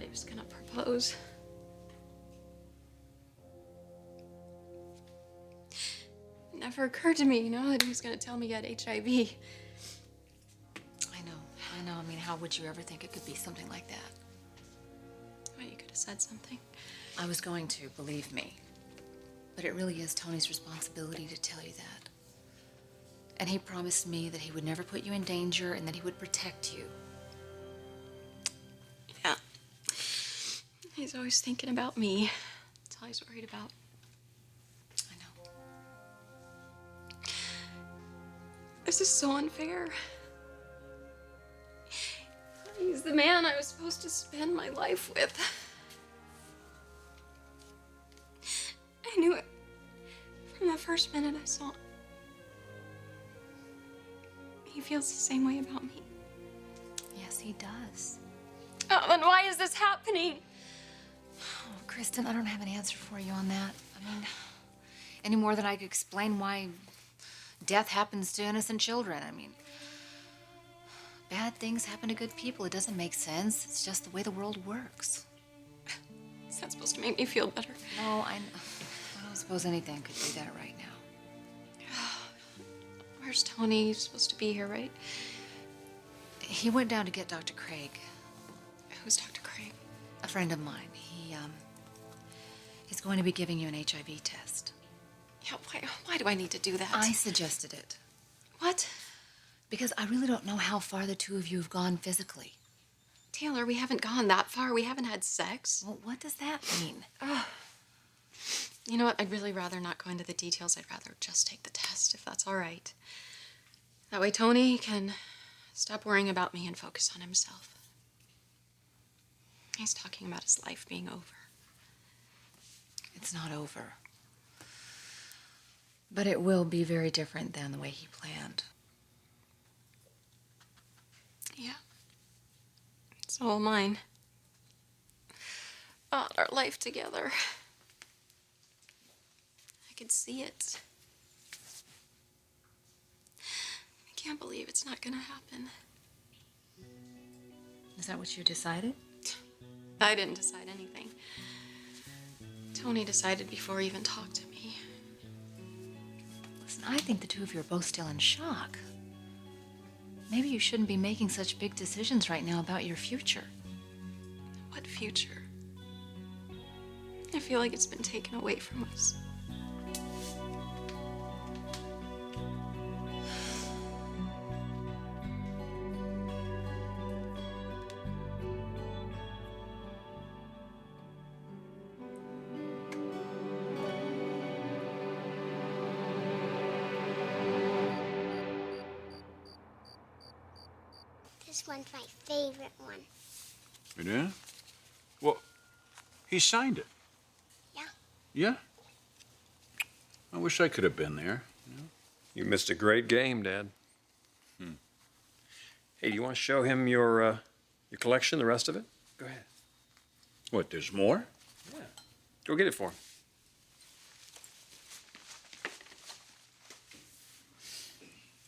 he was gonna propose. It never occurred to me, that he was gonna tell me he had HIV. I know. I mean, how would you ever think it could be something like that? Well, you could have said something. I was going to, believe me. But it really is Tony's responsibility to tell you that. And he promised me that he would never put you in danger and that he would protect you. Yeah. He's always thinking about me. That's all he's worried about. I know. This is so unfair. He's the man I was supposed to spend my life with. I knew it from the first minute I saw him. He feels the same way about me. Yes, he does. Oh, then why is this happening? Oh, Kristen, I don't have an answer for you on that. I mean, any more than I could explain why death happens to innocent children. I mean, bad things happen to good people. It doesn't make sense. It's just the way the world works. Is that supposed to make me feel better? No, I don't suppose anything could do that right now. Where's Tony? He's supposed to be here, right? He went down to get Dr. Craig. Who's Dr. Craig? A friend of mine. He's going to be giving you an HIV test. Yeah, why do I need to do that? I suggested it. What? Because I really don't know how far the two of you have gone physically. Taylor, we haven't gone that far. We haven't had sex. Well, what does that mean? You know what? I'd really rather not go into the details. I'd rather just take the test, if that's all right. That way Tony can stop worrying about me and focus on himself. He's talking about his life being over. It's not over. But it will be very different than the way he planned. Yeah. It's all mine. Oh, our life together. I could see it. I can't believe it's not gonna happen. Is that what you decided? I didn't decide anything. Tony decided before he even talked to me. Listen, I think the two of you are both still in shock. Maybe you shouldn't be making such big decisions right now about your future. What future? I feel like it's been taken away from us. This one's my favorite one. It is? Well, he signed it. Yeah. Yeah? I wish I could have been there. You missed a great game, Dad. Hey, do you want to show him your collection, the rest of it? Go ahead. What, there's more? Yeah. Go get it for him.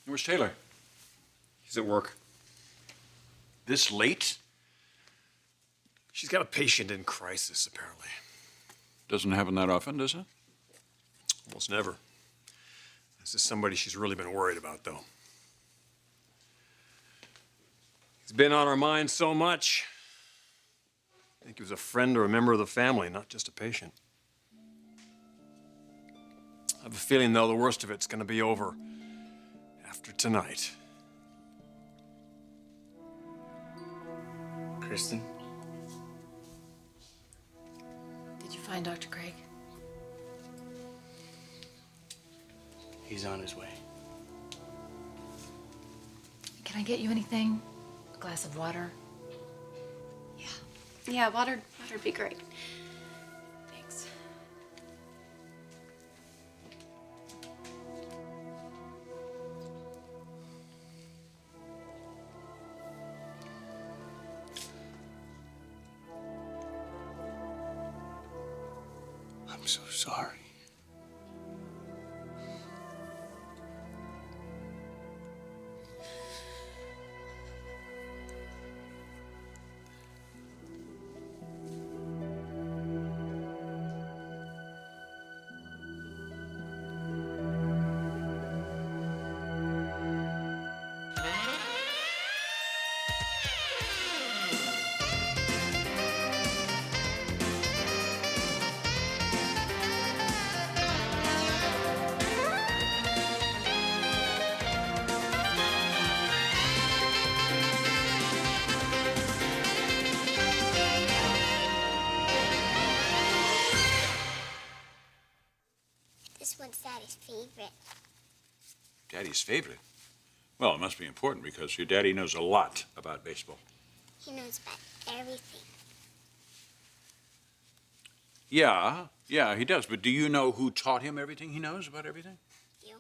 Where's Taylor? He's at work. This late? She's got a patient in crisis, apparently. Doesn't happen that often, does it? Almost never. This is somebody she's really been worried about, though. He's been on her mind so much. I think he was a friend or a member of the family, not just a patient. I have a feeling, though, the worst of it's going to be over after tonight. Kristen? Did you find Dr. Craig? He's on his way. Can I get you anything? A glass of water? Yeah, water'd be great. Thanks. I'm so sorry. favorite. Daddy's favorite? Well, it must be important because your daddy knows a lot about baseball. He knows about everything. Yeah, he does. But do you know who taught him everything he knows about everything? You.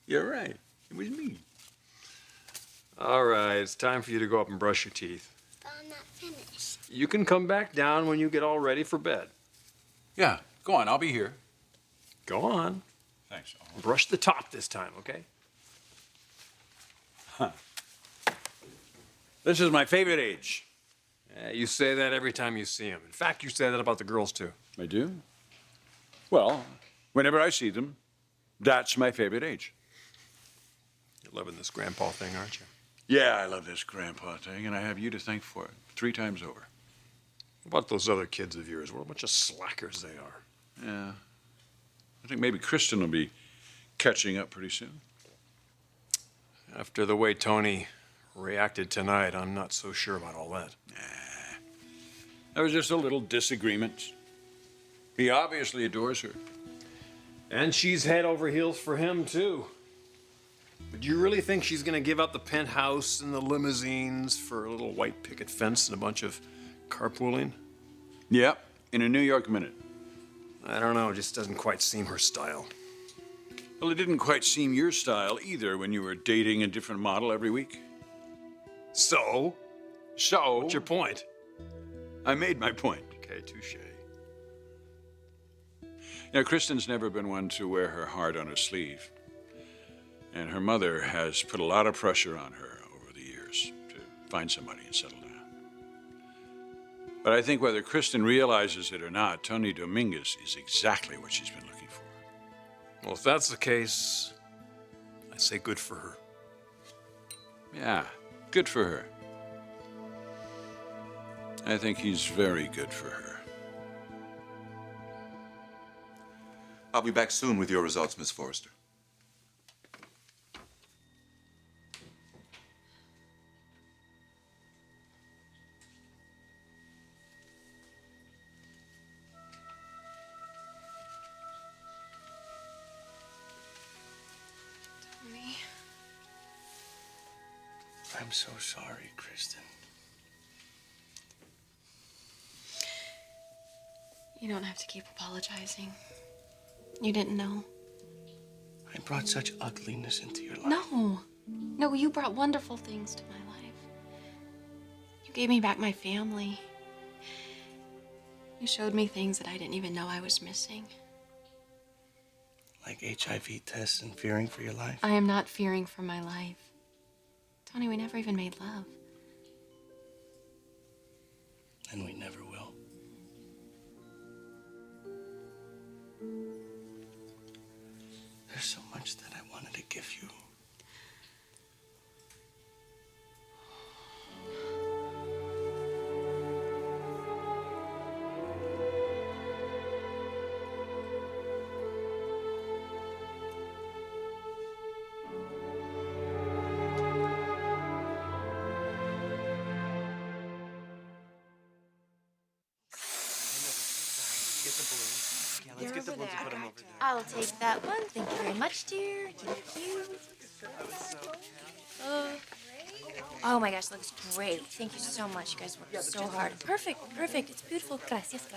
You're right. It was me. All right, it's time for you to go up and brush your teeth. But I'm not finished. You can come back down when you get all ready for bed. Yeah, go on. I'll be here. Go on. Thanks. Brush the top this time, okay? This is my favorite age. Yeah, you say that every time you see him. In fact, you say that about the girls, too. I do? Well, whenever I see them, that's my favorite age. You're loving this grandpa thing, aren't you? Yeah, I love this grandpa thing, and I have you to thank for it 3 times over. What about those other kids of yours? What a bunch of slackers they are. Yeah. I think maybe Kristen will be catching up pretty soon. After the way Tony reacted tonight, I'm not so sure about all that. There was just a little disagreement. He obviously adores her. And she's head over heels for him, too. But do you really think she's going to give up the penthouse and the limousines for a little white picket fence and a bunch of carpooling? Yep, in a New York minute. I don't know. It just doesn't quite seem her style. Well, it didn't quite seem your style either when you were dating a different model every week. So? What's your point? I made my point. Okay, touche. Now, Kristen's never been one to wear her heart on her sleeve. And her mother has put a lot of pressure on her over the years to find somebody and settle down. But I think whether Kristen realizes it or not, Tony Dominguez is exactly what she's been looking for. Well, if that's the case, I say good for her. Yeah, good for her. I think he's very good for her. I'll be back soon with your results, Miss Forrester. Tony. I'm so sorry, Kristen. You don't have to keep apologizing. You didn't know. I brought such ugliness into your life. No, you brought wonderful things to my life. You gave me back my family. You showed me things that I didn't even know I was missing. Like HIV tests and fearing for your life. I am not fearing for my life. Tony, we never even made love. And we never will. There's so much that I wanted to give you. Let's get the balloons and put them over there. I'll take that one. Thank you very much, dear. Thank you. Oh my gosh, looks great. Thank you so much. You guys worked so hard. Perfect. It's beautiful. Gracias.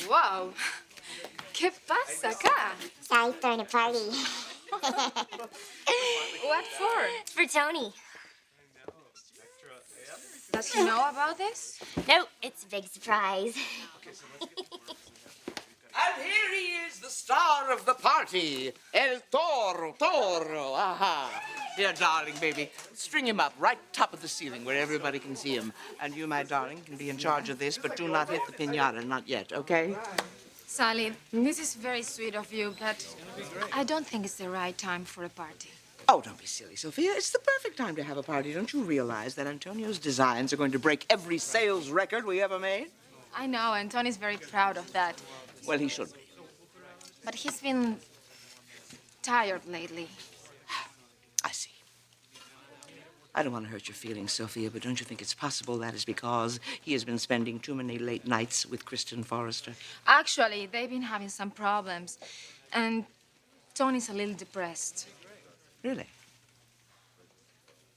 Wow. ¿Qué pasa acá? Sorry, throwing a party. What for? It's for Tony. Does he know about this? No, it's a big surprise. And here he is, the star of the party, El Toro. Aha. Here, darling baby, string him up right top of the ceiling where everybody can see him. And you, my darling, can be in charge of this, but do not hit the piñata, not yet, okay? Sally, this is very sweet of you, but I don't think it's the right time for a party. Oh, don't be silly, Sophia. It's the perfect time to have a party. Don't you realize that Antonio's designs are going to break every sales record we ever made? I know, and Tony's very proud of that. Well, he should be. But he's been tired lately. I see. I don't want to hurt your feelings, Sophia, but don't you think it's possible that is because he has been spending too many late nights with Kristen Forrester? Actually, they've been having some problems. And Tony's a little depressed. Really?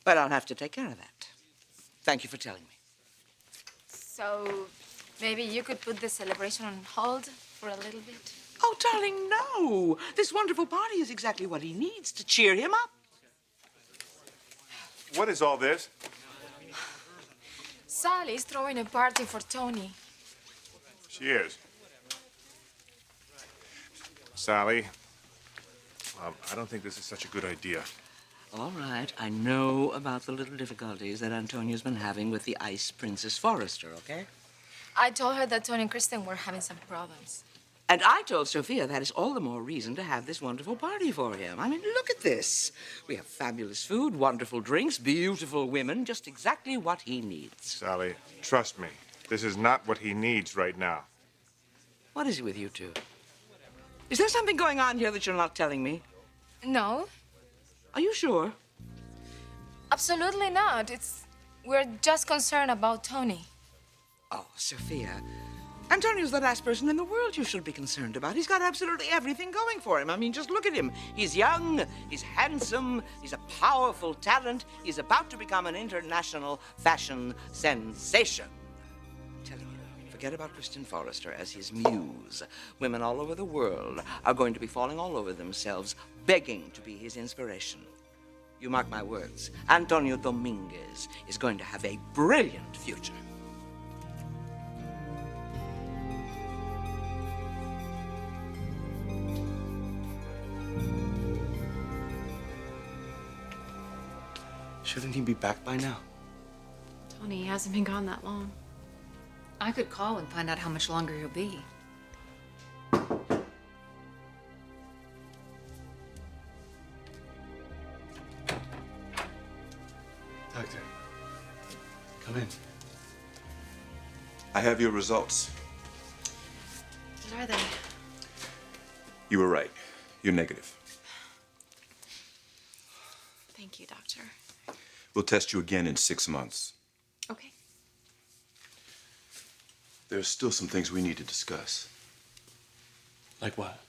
But I'll have to take care of that. Thank you for telling me. So maybe you could put the celebration on hold for a little bit? Oh, darling, no. This wonderful party is exactly what he needs to cheer him up. What is all this? Sally's throwing a party for Tony. She is. Sally, I don't think this is such a good idea. All right, I know about the little difficulties that Antonio's been having with the Ice Princess Forrester, okay? I told her that Tony and Kristen were having some problems. And I told Sophia that is all the more reason to have this wonderful party for him. I mean, look at this. We have fabulous food, wonderful drinks, beautiful women, just exactly what he needs. Sally, trust me. This is not what he needs right now. What is it with you two? Is there something going on here that you're not telling me? No, Are you sure? absolutely not. We're just concerned about Tony. Oh, Sophia, Antonio's the last person in the world you should be concerned about. He's got absolutely everything going for him. I mean, just look at him. He's young, he's handsome, he's a powerful talent. He's about to become an international fashion sensation. I'm telling you, forget about Kristen Forrester as his muse. Women all over the world are going to be falling all over themselves, begging to be his inspiration. You mark my words, Antonio Dominguez is going to have a brilliant future. Shouldn't he be back by now? Tony hasn't been gone that long. I could call and find out how much longer he'll be. Doctor, come in. I have your results. What are they? You were right. You're negative. Thank you, Doctor. We'll test you again in 6 months. Okay. There's still some things we need to discuss. Like what?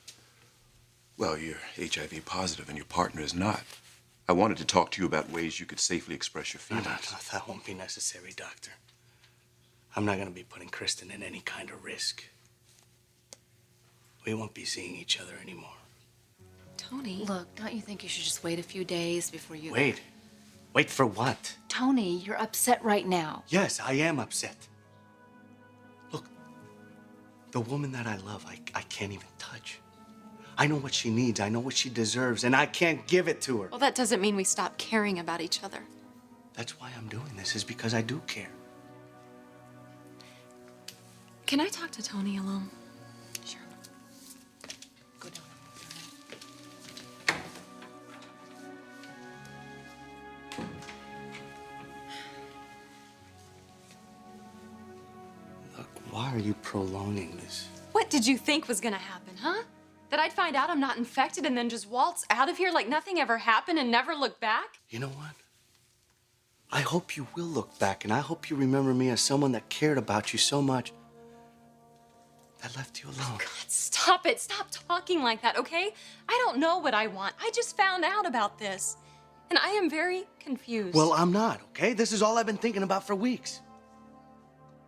Well, you're HIV positive and your partner is not. I wanted to talk to you about ways you could safely express your No, feelings. that won't be necessary, Doctor. I'm not going to be putting Kristen in any kind of risk. We won't be seeing each other anymore. Tony. Look, don't you think you should just wait a few days before you... Wait. Wait for what? Tony, you're upset right now. Yes, I am upset. Look, the woman that I love, I can't even touch. I know what she needs, I know what she deserves, and I can't give it to her. Well, that doesn't mean we stop caring about each other. That's why I'm doing this, is because I do care. Can I talk to Tony alone? Sure. Go down. Look, why are you prolonging this? What did you think was gonna happen, huh? That I'd find out I'm not infected and then just waltz out of here like nothing ever happened and never look back? You know what? I hope you will look back, and I hope you remember me as someone that cared about you so much that left you alone. God, stop it. Stop talking like that, okay? I don't know what I want. I just found out about this. And I am very confused. Well, I'm not, okay? This is all I've been thinking about for weeks.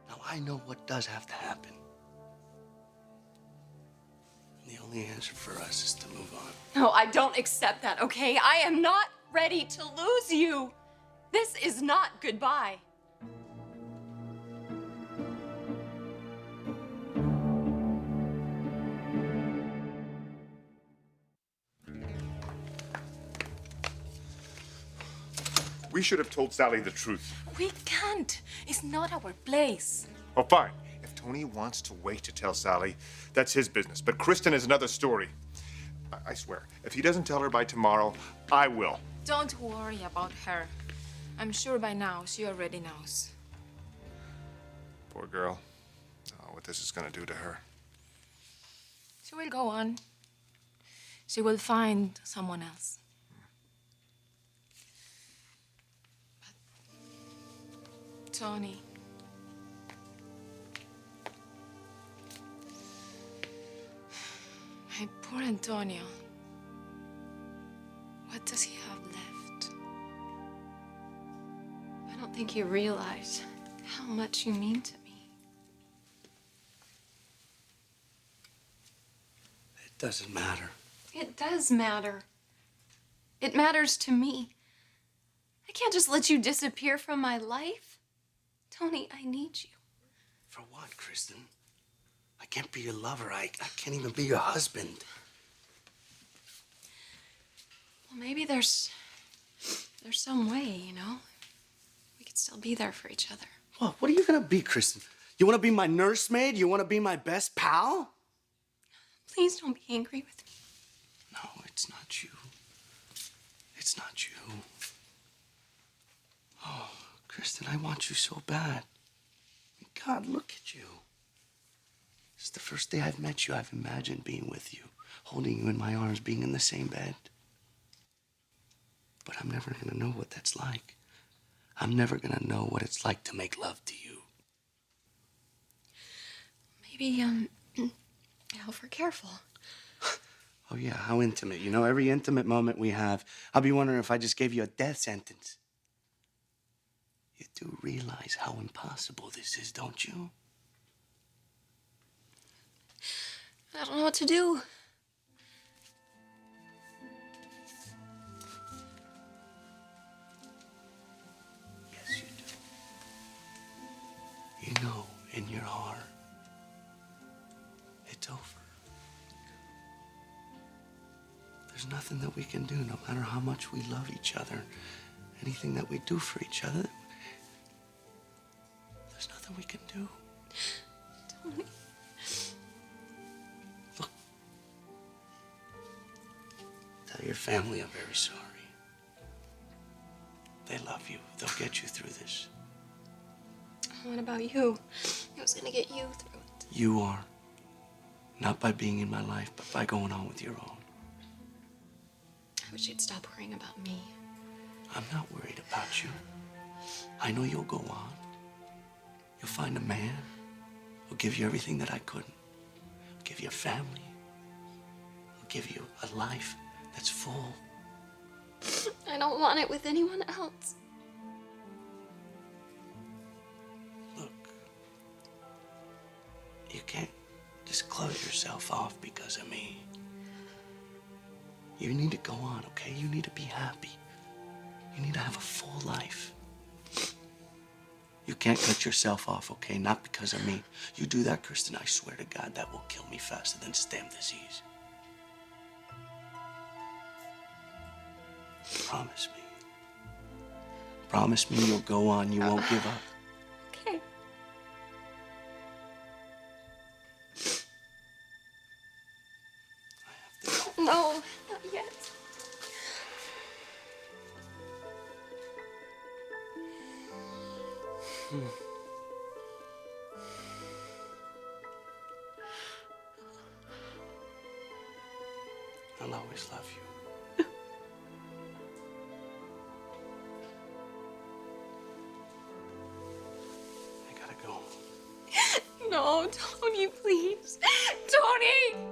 Now, I know what does have to happen. And the only answer for us is to move on. No, I don't accept that, okay? I am not ready to lose you. This is not goodbye. We should have told Sally the truth. We can't. It's not our place. Oh, fine. If Tony wants to wait to tell Sally, that's his business. But Kristen is another story. I swear, if he doesn't tell her by tomorrow, I will. Don't worry about her. I'm sure by now she already knows. Poor girl. Oh, what this is gonna do to her. She will go on. She will find someone else. Tony. My poor Antonio. What does he have left? I don't think you realize how much you mean to me. It doesn't matter. It does matter. It matters to me. I can't just let you disappear from my life. Tony, I need you. For what, Kristen? I can't be your lover. I can't even be your husband. Well, maybe there's some way, you know? We could still be there for each other. What? What are you gonna be, Kristen? You wanna be my nursemaid? You wanna be my best pal? Please don't be angry with me. No, it's not you. It's not you. Oh, Kristen, I want you so bad. God, look at you. It's the first day I've met you, I've imagined being with you, holding you in my arms, being in the same bed. But I'm never gonna know what that's like. I'm never gonna know what it's like to make love to you. Maybe, if we're careful. Oh, yeah, how intimate. You know, every intimate moment we have, I'll be wondering if I just gave you a death sentence. You do realize how impossible this is, don't you? I don't know what to do. Yes, you do. You know in your heart, it's over. There's nothing that we can do, no matter how much we love each other, anything that we do for each other. There's nothing we can do. Tony. Look. Tell your family I'm very sorry. They love you. They'll get you through this. What about you? I was gonna get you through it. You are. Not by being in my life, but by going on with your own. I wish you'd stop worrying about me. I'm not worried about you. I know you'll go on. You'll find a man who'll give you everything that I couldn't. He'll give you a family. He'll give you a life that's full. I don't want it with anyone else. Look, you can't just close yourself off because of me. You need to go on, okay? You need to be happy. You need to have a full life. You can't cut yourself off, okay? Not because of me. You do that, Kristen, I swear to God, that will kill me faster than stem disease. Promise me. Promise me you'll go on, you won't give up. Okay. No, not yet. I'll always love you. I gotta go. No, Tony, please. Tony!